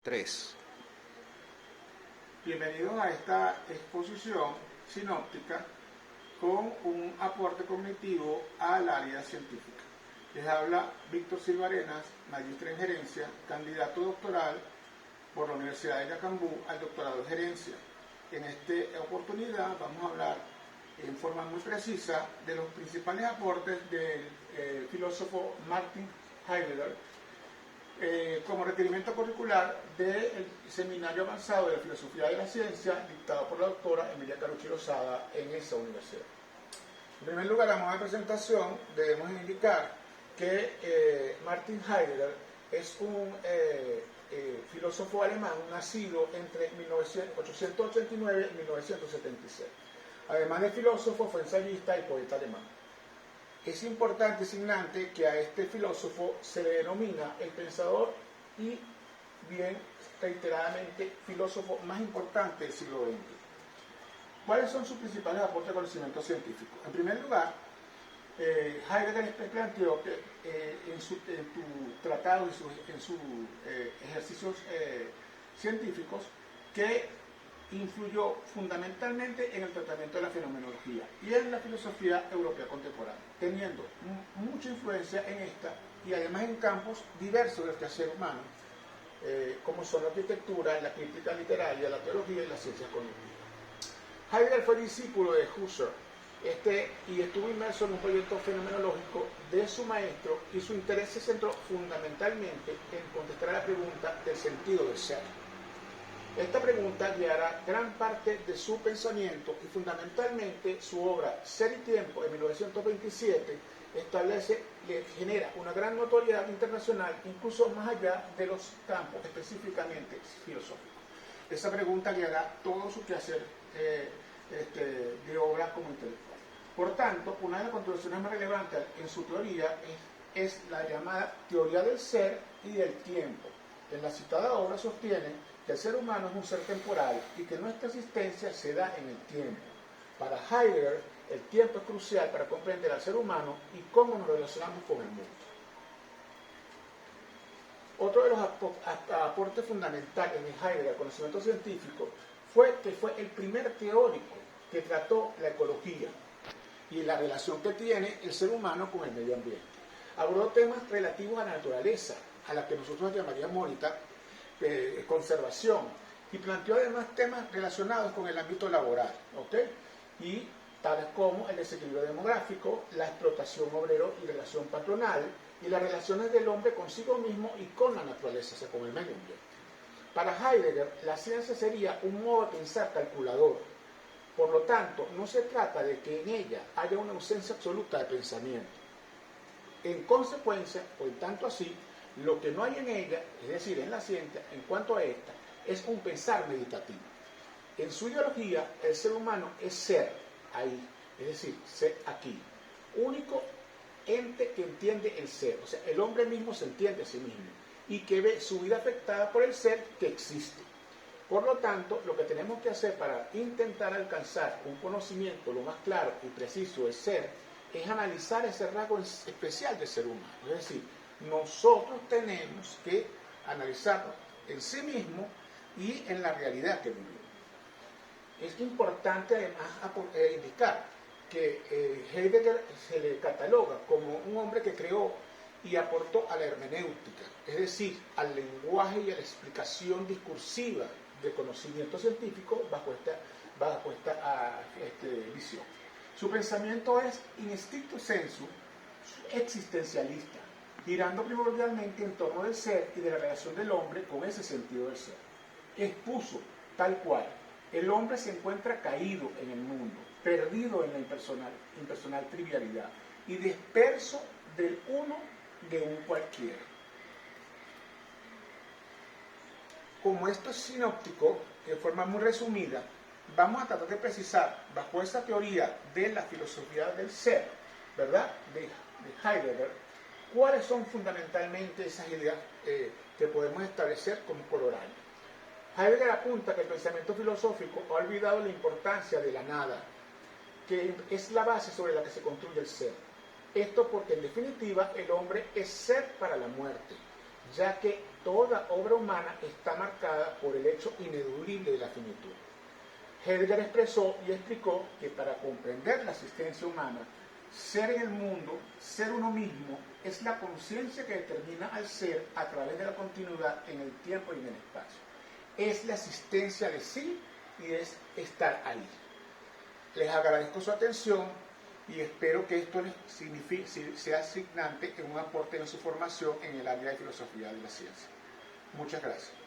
3. Bienvenidos a esta exposición sinóptica con un aporte cognitivo al área científica. Les habla Víctor Silva Arenas, magíster en gerencia, candidato doctoral por la Universidad de Yacambú al doctorado de gerencia. En esta oportunidad vamos a hablar en forma muy precisa de los principales aportes del filósofo Martin Heidegger como requerimiento curricular del Seminario Avanzado de la Filosofía de la Ciencia dictado por la doctora Emilia Carucci Lozada en esa universidad. En primer lugar, a modo de presentación, debemos indicar que Martin Heidegger es un filósofo alemán nacido entre 1889 y 1976. Además de filósofo, fue ensayista y poeta alemán. Es importante y signante que a este filósofo se le denomina el pensador y bien reiteradamente filósofo más importante del siglo XX. ¿Cuáles son sus principales aportes al conocimiento científico? En primer lugar, Heidegger planteó que en sus tratados y en sus ejercicios científicos que influyó fundamentalmente en el tratamiento de la fenomenología y en la filosofía europea contemporánea, teniendo mucha influencia en esta y además en campos diversos del quehacer humano, como son la arquitectura, la crítica literaria, la teología y las ciencias cognitivas. Heidegger fue discípulo de Husserl y estuvo inmerso en un proyecto fenomenológico de su maestro, y su interés se centró fundamentalmente en contestar a la pregunta del sentido del ser. Esta pregunta guiará gran parte de su pensamiento y fundamentalmente su obra Ser y Tiempo en 1927 genera una gran notoriedad internacional, incluso más allá de los campos específicamente filosóficos. Esa pregunta guiará todo su quehacer de obra como intelectual. Por tanto, una de las contribuciones más relevantes en su teoría es la llamada teoría del ser y del tiempo. En la citada obra sostiene que el ser humano es un ser temporal y que nuestra existencia se da en el tiempo. Para Heidegger, el tiempo es crucial para comprender al ser humano y cómo nos relacionamos con el mundo. Otro de los aportes fundamentales de Heidegger al conocimiento científico fue que fue el primer teórico que trató la ecología y la relación que tiene el ser humano con el medio ambiente. Abordó temas relativos a la naturaleza, a la que nosotros llamaríamos ahorita conservación, y planteó además temas relacionados con el ámbito laboral, y tales como el desequilibrio demográfico, la explotación obrero y relación patronal, y las relaciones del hombre consigo mismo y con la naturaleza, o sea, con el medio ambiente. Para Heidegger, la ciencia sería un modo de pensar calculador. Por lo tanto, no se trata de que en ella haya una ausencia absoluta de pensamiento. En consecuencia, o en tanto así, lo que no hay en ella, es decir, en la ciencia, en cuanto a esta, es un pensar meditativo. En su ideología, el ser humano es ser ahí, es decir, ser aquí. Único ente que entiende el ser, o sea, el hombre mismo se entiende a sí mismo y que ve su vida afectada por el ser que existe. Por lo tanto, lo que tenemos que hacer para intentar alcanzar un conocimiento lo más claro y preciso del ser es analizar ese rasgo especial del ser humano, es decir, nosotros tenemos que analizarnos en sí mismo y en la realidad que vivimos. Es importante además indicar que Heidegger se le cataloga como un hombre que creó y aportó a la hermenéutica, es decir, al lenguaje y a la explicación discursiva del conocimiento científico bajo esta visión. Su pensamiento es in stricto sensu existencialista, girando primordialmente en torno del ser y de la relación del hombre con ese sentido del ser. Expuso, tal cual, el hombre se encuentra caído en el mundo, perdido en la impersonal trivialidad y disperso del uno de un cualquiera. Como esto es sinóptico, de forma muy resumida, vamos a tratar de precisar, bajo esa teoría de la filosofía del ser, ¿verdad?, de Heidegger, cuáles son fundamentalmente esas ideas que podemos establecer como corolario. Heidegger apunta que el pensamiento filosófico ha olvidado la importancia de la nada, que es la base sobre la que se construye el ser. Esto porque en definitiva el hombre es ser para la muerte, ya que toda obra humana está marcada por el hecho ineludible de la finitud. Heidegger expresó y explicó que para comprender la existencia humana, ser en el mundo, ser uno mismo, es la conciencia que determina al ser a través de la continuidad en el tiempo y en el espacio. Es la existencia de sí y es estar ahí. Les agradezco su atención y espero que esto les sea asignante en un aporte en su formación en el área de filosofía de la ciencia. Muchas gracias.